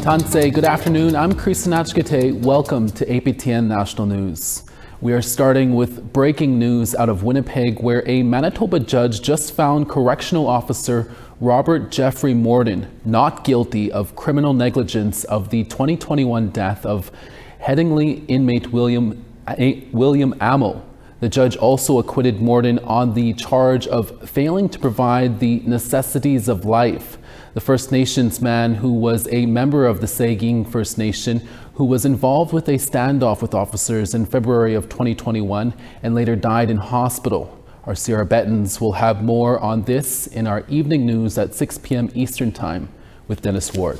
Tansei, good afternoon. I'm Creeson Agecoutay. Welcome to APTN National News. We are starting with breaking news out of Winnipeg, where a Manitoba judge just found correctional officer Robert Jeffrey Morden not guilty of criminal negligence of the 2021 death of Headingley inmate William Amo. The judge also acquitted Morden on the charge of failing to provide the necessities of life. The First Nations man, who was a member of the Esgenoopetitj First Nation, who was involved with a standoff with officers in February of 2021 and later died in hospital. Our Sierra Bettons will have more on this in our evening news at 6 p.m. Eastern Time with Dennis Ward.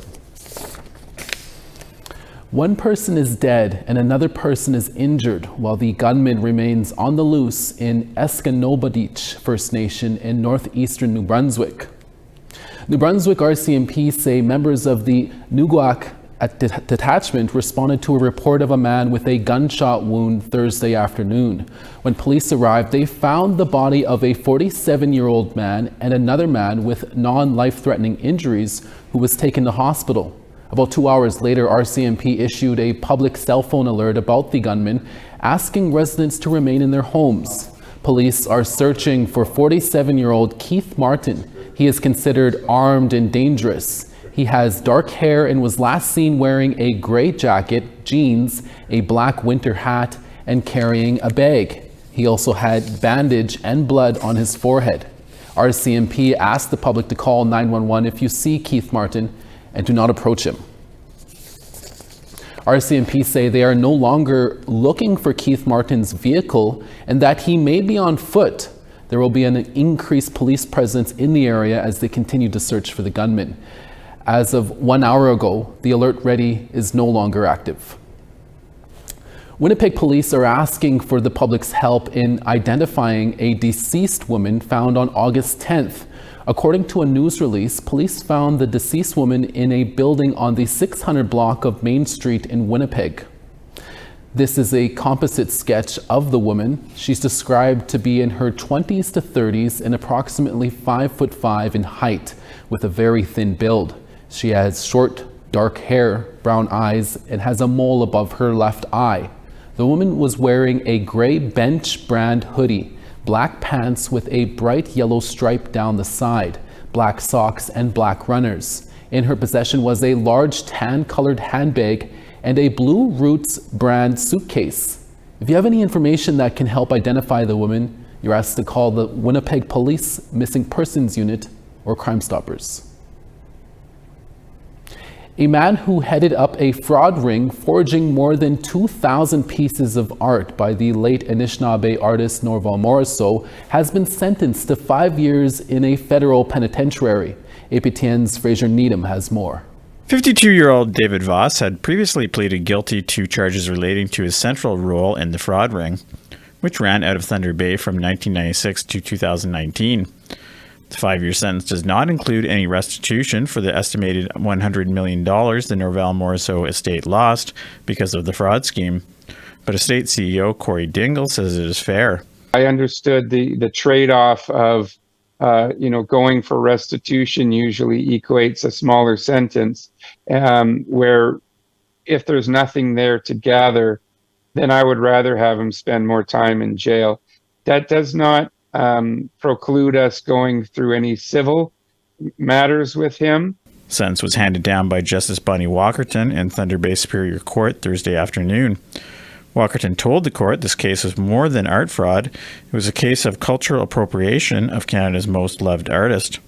One person is dead and another person is injured while the gunman remains on the loose in Esgenoopetitj First Nation in northeastern New Brunswick. New Brunswick RCMP say members of the Agecoutay detachment responded to a report of a man with a gunshot wound Thursday afternoon. When police arrived, they found the body of a 47-year-old man and another man with non-life-threatening injuries who was taken to hospital. About 2 hours later, RCMP issued a public cell phone alert about the gunman, asking residents to remain in their homes. Police are searching for 47-year-old Keith Martin. He is considered armed and dangerous. He has dark hair and was last seen wearing a gray jacket, jeans, a black winter hat, and carrying a bag. He also had bandage and blood on his forehead. RCMP asked the public to call 911 if you see Keith Martin and do not approach him. RCMP say they are no longer looking for Keith Martin's vehicle and that he may be on foot. There will be an increased police presence in the area as they continue to search for the gunman. As of 1 hour ago, the alert ready is no longer active. Winnipeg police are asking for the public's help in identifying a deceased woman found on August 10th. According to a news release, police found the deceased woman in a building on the 600 block of Main Street in Winnipeg. This is a composite sketch of the woman. She's described to be in her 20s to 30s and approximately 5'5" in height with a very thin build. She has short, dark hair, brown eyes, and has a mole above her left eye. The woman was wearing a gray Bench brand hoodie, black pants with a bright yellow stripe down the side, black socks, and black runners. In her possession was a large tan-colored handbag and a Blue Roots brand suitcase. If you have any information that can help identify the woman, you're asked to call the Winnipeg Police Missing Persons Unit or Crime Stoppers. A man who headed up a fraud ring forging more than 2,000 pieces of art by the late Anishinaabe artist Norval Morrisseau has been sentenced to 5 years in a federal penitentiary. APTN's Fraser Needham has more. 52-year-old David Voss had previously pleaded guilty to charges relating to his central role in the fraud ring, which ran out of Thunder Bay from 1996 to 2019. The 5-year sentence does not include any restitution for the estimated $100 million the Norval Morrisseau estate lost because of the fraud scheme. But estate CEO Corey Dingle says it is fair. I understood the trade-off of going for restitution usually equates a smaller sentence, where if there's nothing there to gather, then I would rather have him spend more time in jail. That does not preclude us going through any civil matters with him. Sentence was handed down by Justice Bonnie Walkerton in Thunder Bay Superior Court Thursday afternoon. Walkerton told the court this case was more than art fraud. It was a case of cultural appropriation of Canada's most loved artist.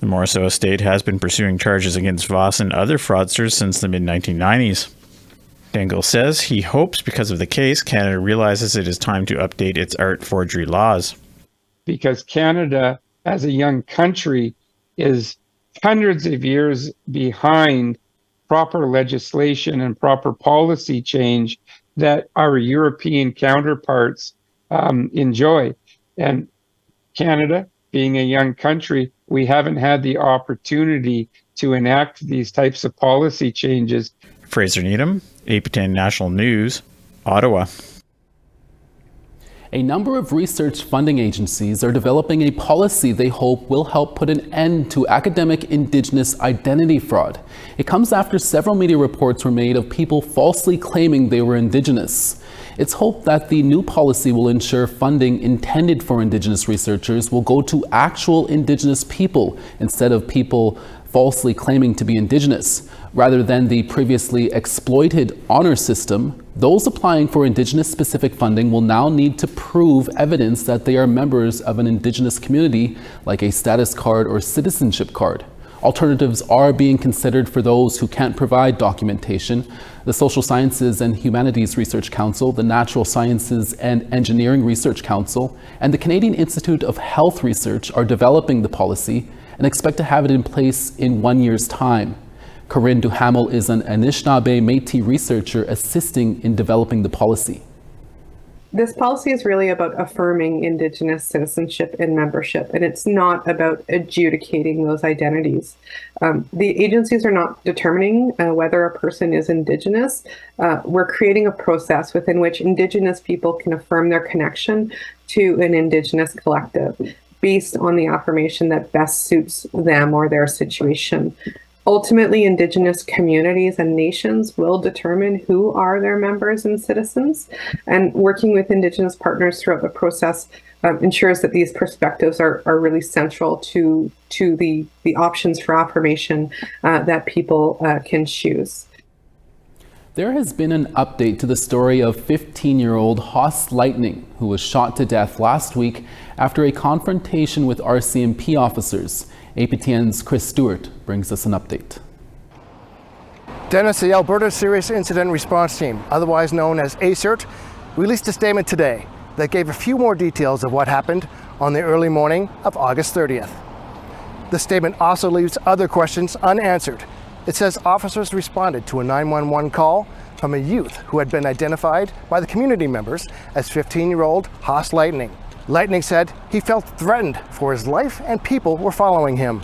The Morrisseau estate has been pursuing charges against Voss and other fraudsters since the mid-1990s. Dingle says he hopes because of the case, Canada realizes it is time to update its art forgery laws. Because Canada, as a young country, is hundreds of years behind proper legislation and proper policy change that our European counterparts enjoy. And Canada, being a young country, we haven't had the opportunity to enact these types of policy changes. Fraser Needham, APTN National News, Ottawa. A number of research funding agencies are developing a policy they hope will help put an end to academic Indigenous identity fraud. It comes after several media reports were made of people falsely claiming they were Indigenous. It's hoped that the new policy will ensure funding intended for Indigenous researchers will go to actual Indigenous people instead of people falsely claiming to be Indigenous. Rather than the previously exploited honor system, those applying for Indigenous-specific funding will now need to prove evidence that they are members of an Indigenous community, like a status card or citizenship card. Alternatives are being considered for those who can't provide documentation. The Social Sciences and Humanities Research Council, the Natural Sciences and Engineering Research Council, and the Canadian Institute of Health Research are developing the policy and expect to have it in place in 1 year's time. Corinne Duhamel is an Anishinaabe Métis researcher assisting in developing the policy. This policy is really about affirming Indigenous citizenship and membership, and it's not about adjudicating those identities. The agencies are not determining whether a person is Indigenous. We're creating a process within which Indigenous people can affirm their connection to an Indigenous collective based on the affirmation that best suits them or their situation. Ultimately, Indigenous communities and nations will determine who are their members and citizens, and working with Indigenous partners throughout the process ensures that these perspectives are really central to the options for affirmation that people can choose. There has been an update to the story of 15-year-old Haas Lightning, who was shot to death last week after a confrontation with RCMP officers. APTN's Chris Stewart brings us an update. Dennis, the Alberta Serious Incident Response Team, otherwise known as ACERT, released a statement today that gave a few more details of what happened on the early morning of August 30th. The statement also leaves other questions unanswered. It says officers responded to a 911 call from a youth who had been identified by the community members as 15-year-old Haas Lightning. Lightning said he felt threatened for his life and people were following him.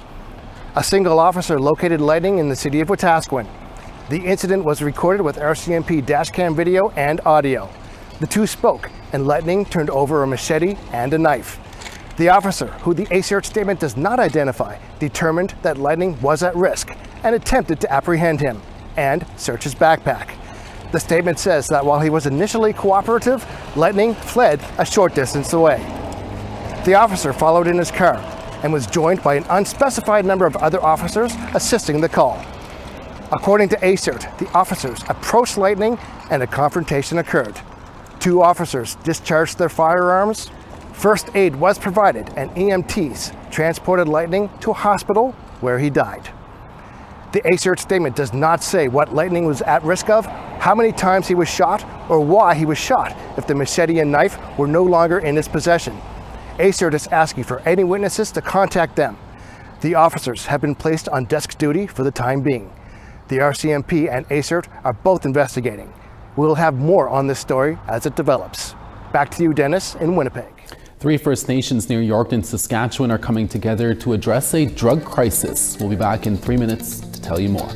A single officer located Lightning in the city of Wetaskiwin. The incident was recorded with RCMP dashcam video and audio. The two spoke and Lightning turned over a machete and a knife. The officer, who the ACERT statement does not identify, determined that Lightning was at risk and attempted to apprehend him and search his backpack. The statement says that while he was initially cooperative, Lightning fled a short distance away. The officer followed in his car and was joined by an unspecified number of other officers assisting the call. According to ACERT, the officers approached Lightning and a confrontation occurred. Two officers discharged their firearms. First aid was provided and EMTs transported Lightning to a hospital where he died. The ACERT statement does not say what Lightning was at risk of, how many times he was shot, or why he was shot if the machete and knife were no longer in his possession. ACERT is asking for any witnesses to contact them. The officers have been placed on desk duty for the time being. The RCMP and ACERT are both investigating. We'll have more on this story as it develops. Back to you, Dennis, in Winnipeg. 3 First Nations near Yorkton, Saskatchewan are coming together to address a drug crisis. We'll be back in 3 minutes to tell you more.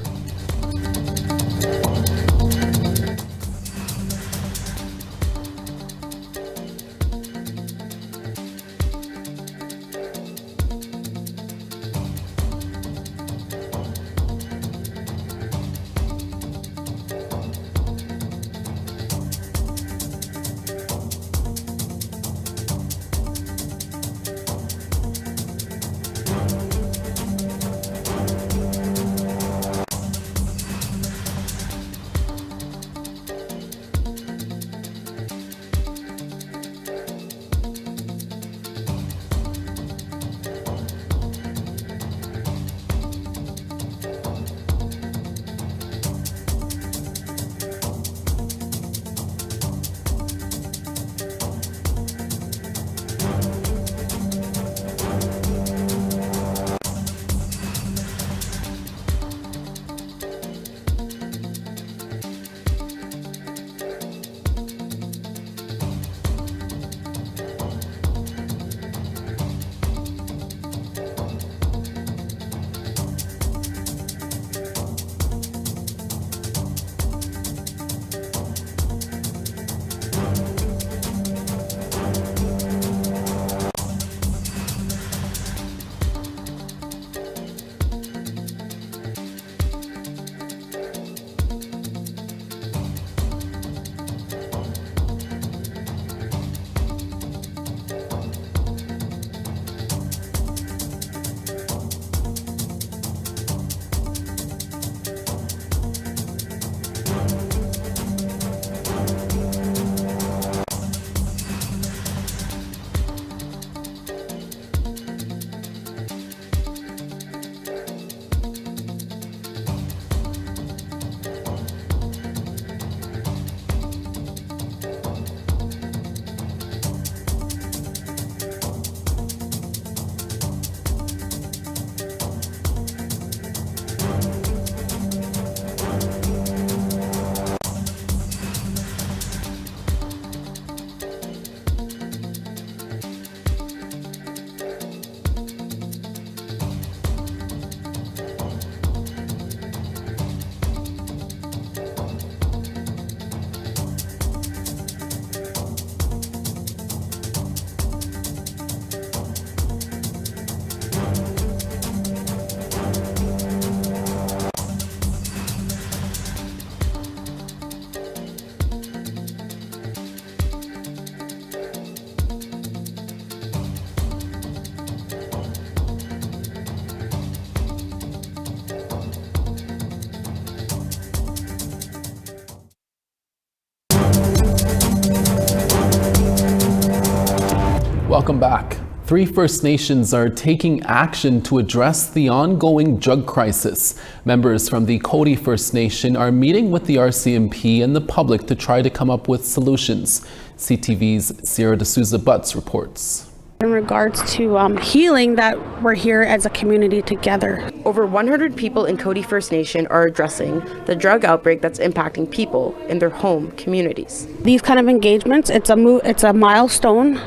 Welcome back. 3 First Nations are taking action to address the ongoing drug crisis. Members from the Agecoutay First Nation are meeting with the RCMP and the public to try to come up with solutions. CTV's Sierra D'Souza Butts reports. In regards to healing, that we're here as a community together. Over 100 people in Agecoutay First Nation are addressing the drug outbreak that's impacting people in their home communities. These kind of engagements, it's a milestone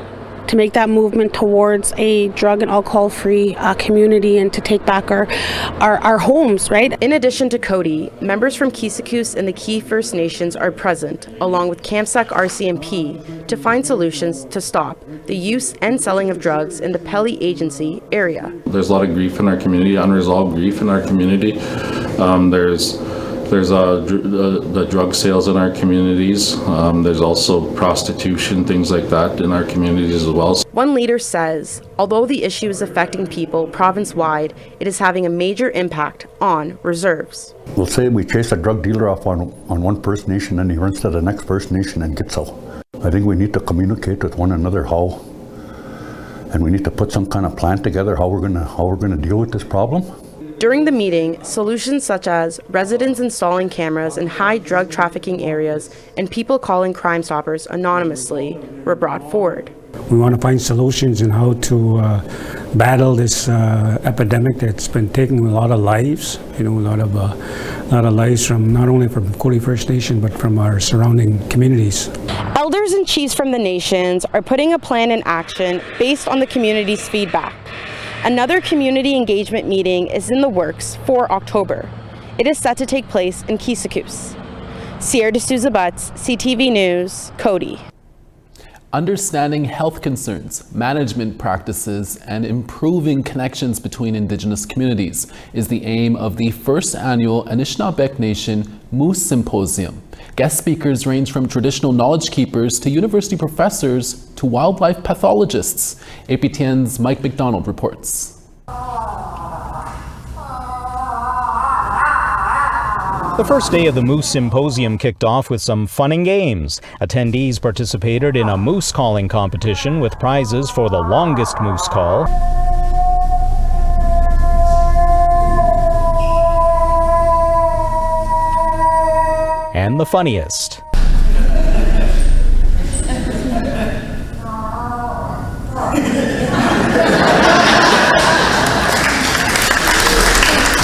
to make that movement towards a drug and alcohol-free community and to take back our homes, right? In addition to Agecoutay, members from Agecoutay and the Key First Nations are present, along with Kamsack RCMP, to find solutions to stop the use and selling of drugs in the Pelly Agency area. There's a lot of grief in our community, unresolved grief in our community. There's the drug sales in our communities. There's also prostitution, things like that in our communities as well. One leader says, although the issue is affecting people province-wide, it is having a major impact on reserves. We'll say we chase a drug dealer off on one First Nation and he runs to the next First Nation and gets out. I think we need to communicate with one another how, and we need to put some kind of plan together how we're gonna deal with this problem. During the meeting, solutions such as residents installing cameras in high drug trafficking areas and people calling Crime Stoppers anonymously were brought forward. We want to find solutions in how to battle this epidemic that's been taking a lot of lives. A lot of lives from not only from Agecoutay First Nation but from our surrounding communities. Elders and chiefs from the nations are putting a plan in action based on the community's feedback. Another community engagement meeting is in the works for October. It is set to take place in Agecoutay. Sierra D'Souza Butts, CTV News, Agecoutay. Understanding health concerns, management practices, and improving connections between Indigenous communities is the aim of the first annual Esgenoopetitj Nation Moose Symposium. Guest speakers range from traditional knowledge keepers to university professors to wildlife pathologists. APTN's Mike McDonald reports. The first day of the Moose Symposium kicked off with some fun and games. Attendees participated in a moose calling competition with prizes for the longest moose call, and the funniest.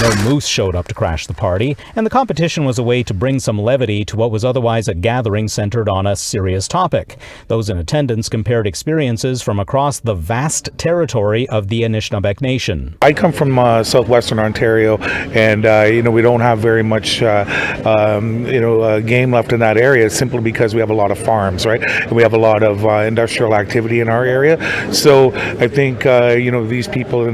No moose showed up to crash the party, and the competition was a way to bring some levity to what was otherwise a gathering centered on a serious topic. Those in attendance compared experiences from across the vast territory of the Esgenoopetitj Nation. I come from southwestern Ontario, and we don't have very much game left in that area simply because we have a lot of farms, right? And we have a lot of industrial activity in our area. So I think these people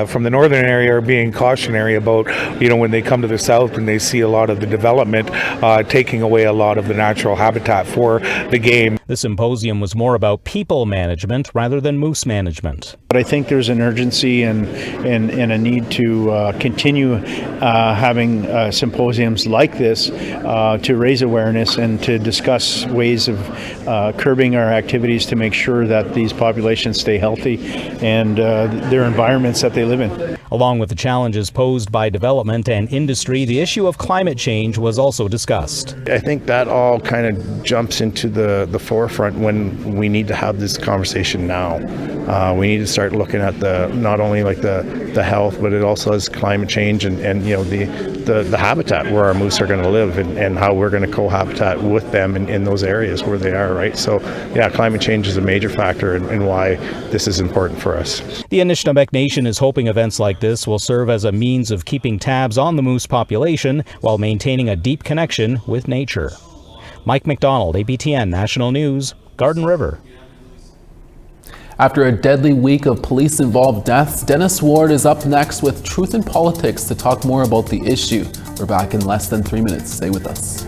from the northern area are being cautionary about when they come to the south and they see a lot of the development taking away a lot of the natural habitat for the game. The symposium was more about people management rather than moose management. But I think there's an urgency and a need to continue having symposiums like this to raise awareness and to discuss ways of curbing our activities to make sure that these populations stay healthy and their environments that they live in. Along with the challenges posed by development and industry, the issue of climate change was also discussed. I think that all kind of jumps into the forefront when we need to have this conversation now. We need to start looking at not only like the health, but it also has climate change and the habitat where our moose are going to live and how we're going to cohabitat with them in those areas where they are, right? So yeah, climate change is a major factor in why this is important for us. The Esgenoopetitj Nation is hoping events like this will serve as a means of keeping tabs on the moose population while maintaining a deep connection with nature. Mike McDonald, APTN National News, Garden River. After a deadly week of police-involved deaths, Dennis Ward is up next with Truth in Politics to talk more about the issue. We're back in less than 3 minutes. Stay with us.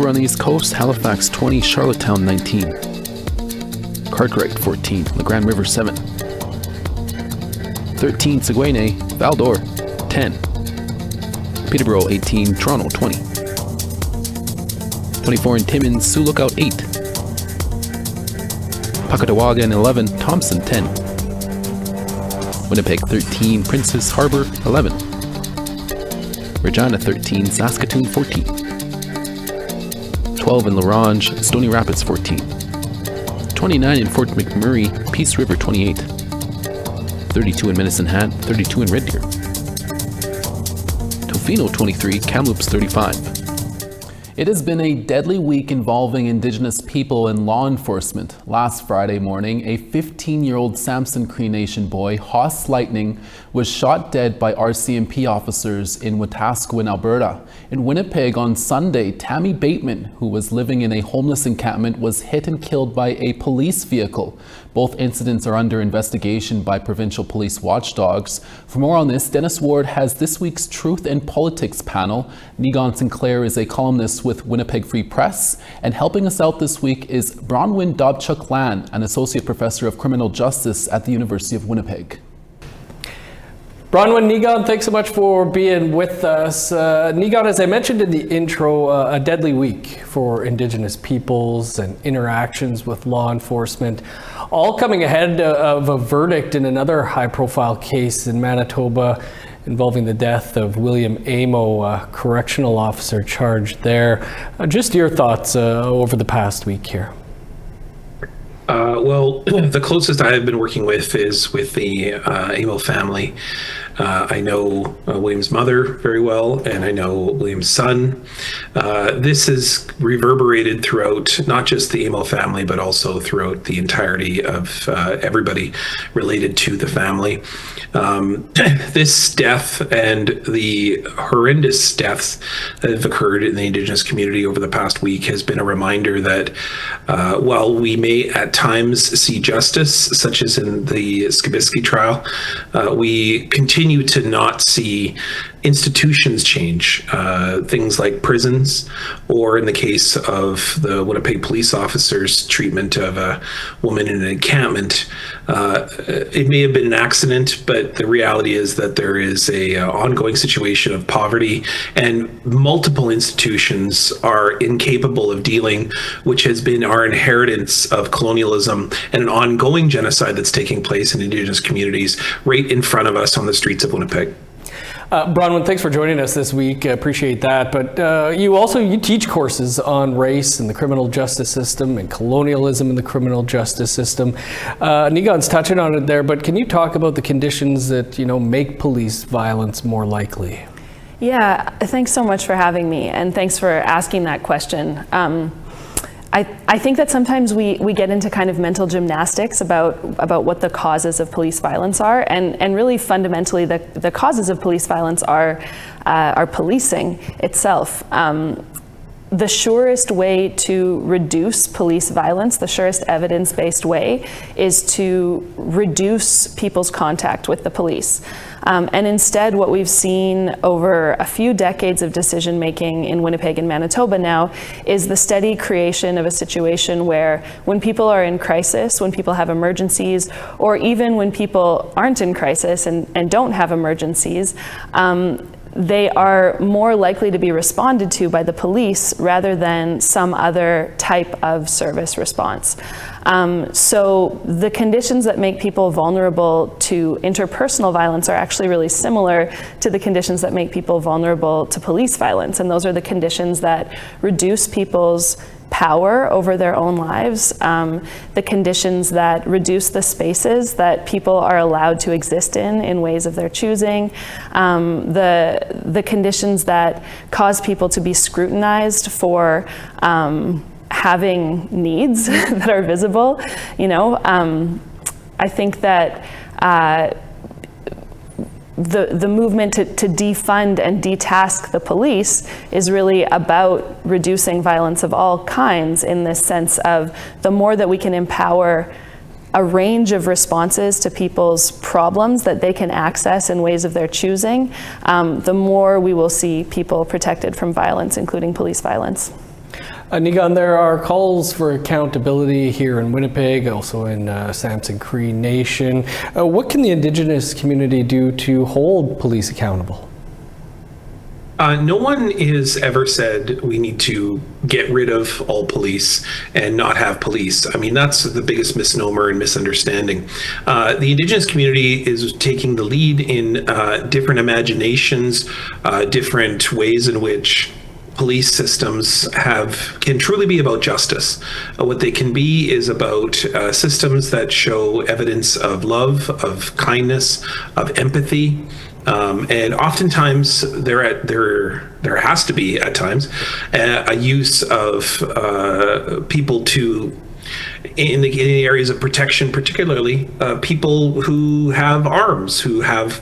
over on the East Coast, Halifax 20, Charlottetown 19. Cartwright 14, La Grande River 7. 13, Saguenay, Val-d'Or 10. Peterborough 18, Toronto 20. 24 in Timmins, Sioux Lookout 8. Pacatawagan 11, Thompson 10. Winnipeg 13, Princess Harbour 11. Regina 13, Saskatoon 14. 12 in La Ronge, Stony Rapids 14. 29 in Fort McMurray, Peace River 28. 32 in Medicine Hat, 32 in Red Deer. Tofino 23, Kamloops 35. It has been a deadly week involving Indigenous people and law enforcement. Last Friday morning, a 15-year-old Samson Cree Nation boy, Hoss Lightning, was shot dead by RCMP officers in Wetaskiwin, Alberta. In Winnipeg on Sunday, Tammy Bateman, who was living in a homeless encampment, was hit and killed by a police vehicle. Both incidents are under investigation by provincial police watchdogs. For more on this, Dennis Ward has this week's Truth and Politics panel. Negon Sinclair is a columnist with Winnipeg Free Press, and helping us out this week is Bronwyn Dobchuk-Lan, an associate professor of criminal justice at the University of Winnipeg. Bronwyn, Negon, thanks so much for being with us. Negon, as I mentioned in the intro, a deadly week for Indigenous peoples and interactions with law enforcement, all coming ahead of a verdict in another high-profile case in Manitoba involving the death of William Amo, a correctional officer charged there. Just your thoughts over the past week here. Well, the closest I have been working with is with the Amo family. I know William's mother very well, and I know William's son. This has reverberated throughout not just the Amo family, but also throughout the entirety of everybody related to the family. This death and the horrendous deaths that have occurred in the Indigenous community over the past week has been a reminder that while we may at times see justice, such as in the Skibitsky trial, we continue to not see institutions change, things like prisons, or in the case of the Winnipeg police officers' treatment of a woman in an encampment. It may have been an accident, but the reality is that there is a ongoing situation of poverty, and multiple institutions are incapable of dealing, which has been our inheritance of colonialism and an ongoing genocide that's taking place in Indigenous communities right in front of us on the streets of Winnipeg. Bronwyn, thanks for joining us this week. Appreciate that. But you teach courses on race in the criminal justice system and colonialism in the criminal justice system. Negon's touching on it there, but can you talk about the conditions that make police violence more likely? Yeah, thanks so much for having me, and thanks for asking that question. I think that sometimes we get into kind of mental gymnastics about what the causes of police violence are, and really fundamentally the causes of police violence are policing itself. The surest way to reduce police violence, the surest evidence-based way, is to reduce people's contact with the police. And instead, what we've seen over a few decades of decision-making in Winnipeg and Manitoba now is the steady creation of a situation where when people are in crisis, when people have emergencies, or even when people aren't in crisis and don't have emergencies, they are more likely to be responded to by the police rather than some other type of service response. So the conditions that make people vulnerable to interpersonal violence are actually really similar to the conditions that make people vulnerable to police violence. And those are the conditions that reduce people's power over their own lives, the conditions that reduce the spaces that people are allowed to exist in ways of their choosing, the conditions that cause people to be scrutinized for having needs that are visible. I think that the movement to defund and detask the police is really about reducing violence of all kinds, in this sense of the more that we can empower a range of responses to people's problems that they can access in ways of their choosing, the more we will see people protected from violence, including police violence. Nigan, there are calls for accountability here in Winnipeg, also in Samson Cree Nation. What can the Indigenous community do to hold police accountable? No one has ever said we need to get rid of all police and not have police. I mean, that's the biggest misnomer and misunderstanding. The Indigenous community is taking the lead in different imaginations, different ways in which police systems can truly be about justice. What they can be is about systems that show evidence of love, of kindness, of empathy. And oftentimes there has to be at times a use of people in the areas of protection, particularly people who have arms, who have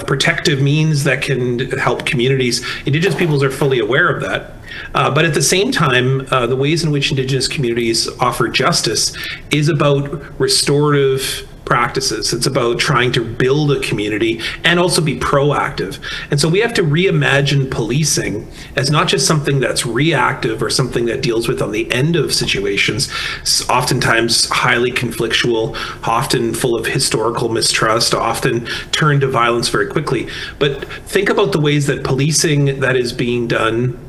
protective means that can help communities. Indigenous peoples are fully aware of that. But at the same time, the ways in which Indigenous communities offer justice is about restorative practices. It's about trying to build a community and also be proactive. And so we have to reimagine policing as not just something that's reactive or something that deals with on the end of situations, oftentimes highly conflictual, often full of historical mistrust, often turn to violence very quickly. But think about the ways that policing that is being done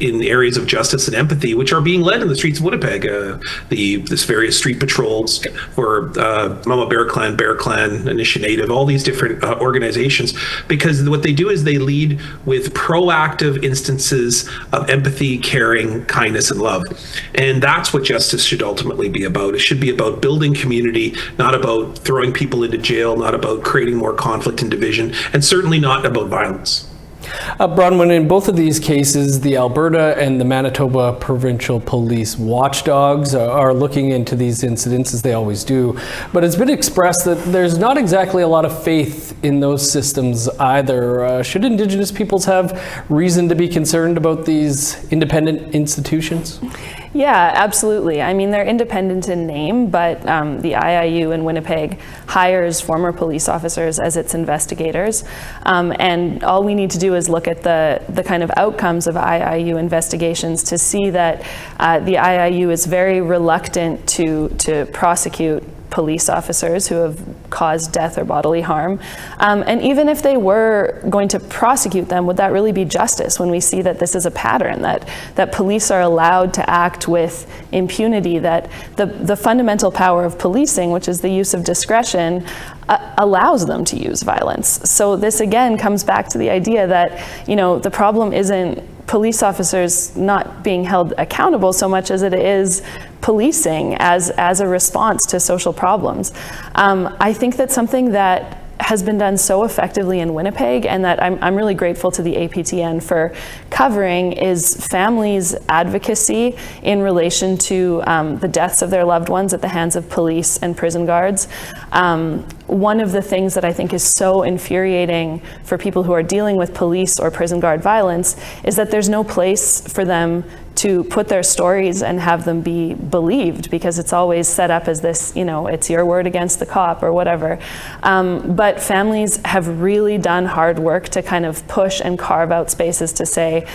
in areas of justice and empathy, which are being led in the streets of Winnipeg, this various street patrols for Mama Bear Clan Initiative, all these different organizations, because what they do is they lead with proactive instances of empathy, caring, kindness, and love. And that's what justice should ultimately be about. It should be about building community, not about throwing people into jail, not about creating more conflict and division, and certainly not about violence. Bronwyn, in both of these cases, the Alberta and the Manitoba Provincial Police watchdogs are looking into these incidents, as they always do. But it's been expressed that there's not exactly a lot of faith in those systems either. Should Indigenous peoples have reason to be concerned about these independent institutions? Yeah, absolutely. I mean, they're independent in name, but the IIU in Winnipeg hires former police officers as its investigators. And all we need to do is look at the kind of outcomes of IIU investigations to see that the IIU is very reluctant to prosecute police officers who have caused death or bodily harm. And even if they were going to prosecute them, would that really be justice when we see that this is a pattern, that police are allowed to act with impunity, that the fundamental power of policing, which is the use of discretion, allows them to use violence. So this again comes back to the idea that, the problem isn't police officers not being held accountable so much as it is policing as a response to social problems. I think that something that has been done so effectively in Winnipeg, and that I'm really grateful to the APTN for covering, is families' advocacy in relation to the deaths of their loved ones at the hands of police and prison guards. One of the things that I think is so infuriating for people who are dealing with police or prison guard violence is that there's no place for them to put their stories and have them be believed, because it's always set up as this, it's your word against the cop or whatever. But families have really done hard work to kind of push and carve out spaces to say,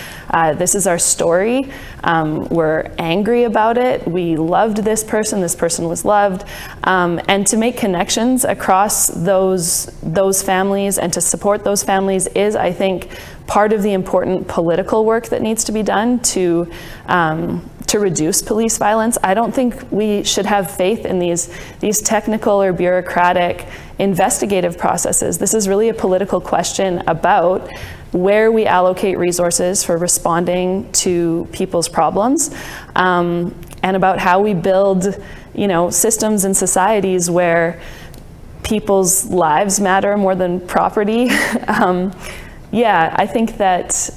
this is our story, we're angry about it, we loved this person was loved, and to make connections across those families and to support those families is, I think, part of the important political work that needs to be done to reduce police violence. I don't think we should have faith in these technical or bureaucratic investigative processes. This is really a political question about where we allocate resources for responding to people's problems, and about how we build, systems and societies where people's lives matter more than property. Yeah, I think that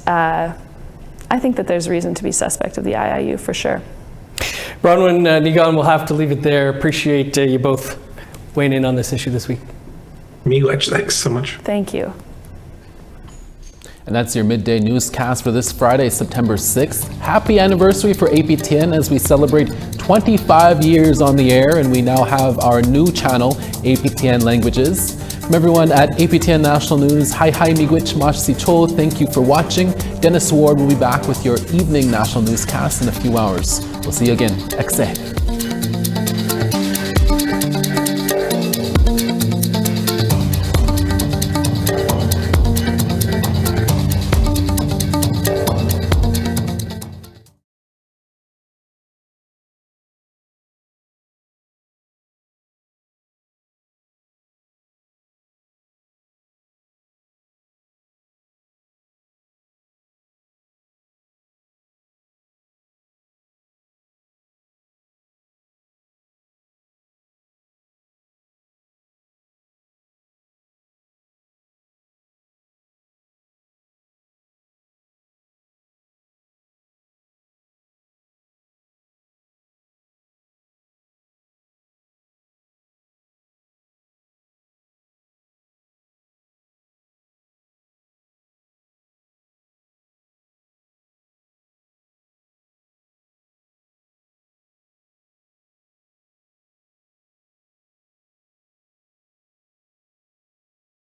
there's reason to be suspect of the IIU for sure. Bronwyn, Nigan, we'll have to leave it there. Appreciate you both weighing in on this issue this week. Miigwech, thanks so much. Thank you. And that's your midday newscast for this Friday, September 6th. Happy anniversary for APTN as we celebrate 25 years on the air, and we now have our new channel, APTN Languages. From everyone at APTN National News, hi miigwech machsi cho, thank you for watching. Dennis Ward will be back with your evening national newscast in a few hours. We'll see you again. Ekse.